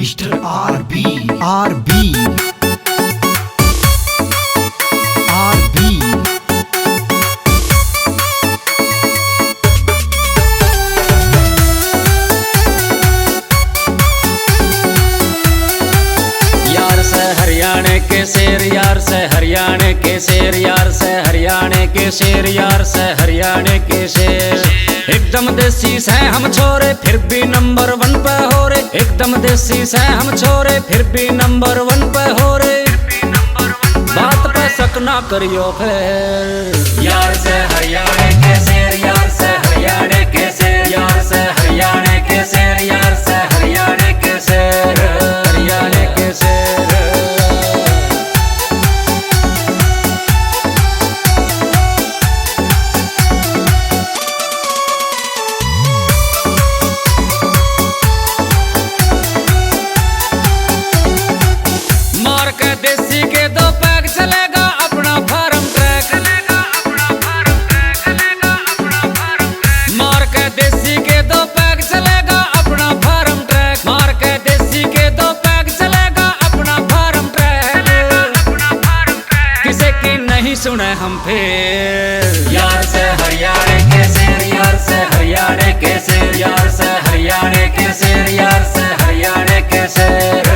Mister RB RB RB यार से हरियाणा के शेर, यार से हरियाणा के शेर, यार से हरियाणा के शेर, यार से हरियाणा के शेर। एकदम देसी से हम छोरे फिर भी नंबर 1 पे हो रे। एकदम देसी से हम छोरे फिर भी नंबर 1 पे हो रे। बात पे शक ना करियो फिर। यार से हरियाणा के शेर, यार से हरियाणा के शेर, यार से हरियाणा के शेर, यार से हरियाणा के शेर, हरियाणा के शेर। मार के देसी के 2 पैक चलेगा अपना फार्म ट्रैक। मार के देसी के 2 पैक चलेगा अपना फार्म ट्रैक। मार के देसी के 2 पैक चलेगा अपना फार्म ट्रैक। किसी की नहीं सुने हम फिर। यार से हरियाणा के शेर, यार से हरियाणा के शेर, यार से हरियाणा के शेर, यार से हरियाणा के शेर।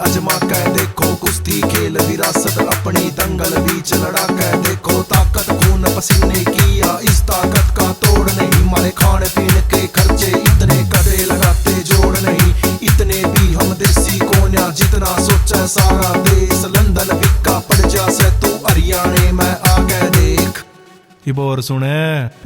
अजमा कह देखो कुश्ती खेल विरासत अपनी दंगल बीच लड़ा कह देखो। ताकत खून पसीने की या इस ताकत का तोड़ नहीं। मारे खाने पीने के खर्चे इतने कदे लगाते जोड़ नहीं। इतने भी हम देसी कोन्या जितना सोचा सारा देश। लंदन बिका पड़ जा से तू हरियाणे में आ गए देख। ये बोर सुने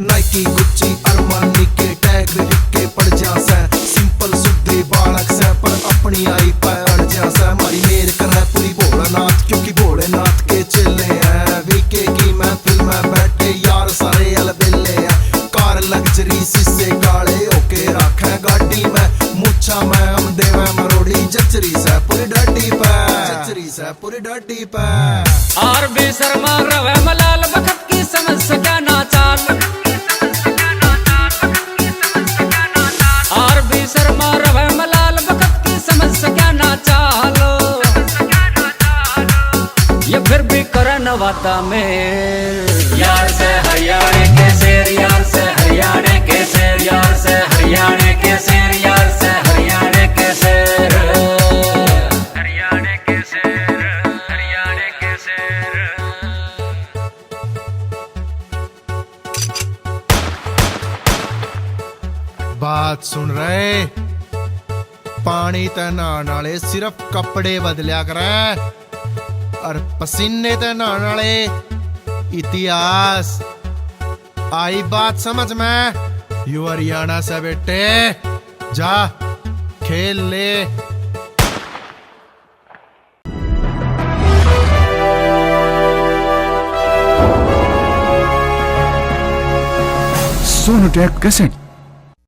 नाइकी गुच्ची अरमानी के टैग लिखे पड़ जा से। सिंपल सुधे बालक से पर अपनी आई पैर जा से। हमारी मेर करे पूरी भोलानाथ क्योंकि भोलेनाथ के चेले हैं। वीके की महफिल में बैठे यार सारे अलबेले हैं। कार लग्जरी शीशे काले होके रखे गाड़ी में। मुच्छा में हम देवे मरोड़ी जचरी से पूरी डटी पे, जचरी से पूरी डटी पे। आरबी शर्मा रवे मलाल वक्त की समझ सका ना चाल। आरबी शर्मा रवे मलाल वक्त की समझ सका ना चालो। ये फिर भी करे नवाता में। यार से हरियाणा के शेर, यार से हरियाणा के शेर, यार से हरियाणा के शेर, यार से हरियाणा के शेर, हरियाणा के शेर, हरियाणा के शेर। बात सुन रहे, पानी ते नहाने वाले सिर्फ कपड़े बदलिया करे और पसीने ते नहाने वाले इतिहास। आई बात समझ में? यू हरियाणा से बेटे जा खेल ले। Sonu take cassette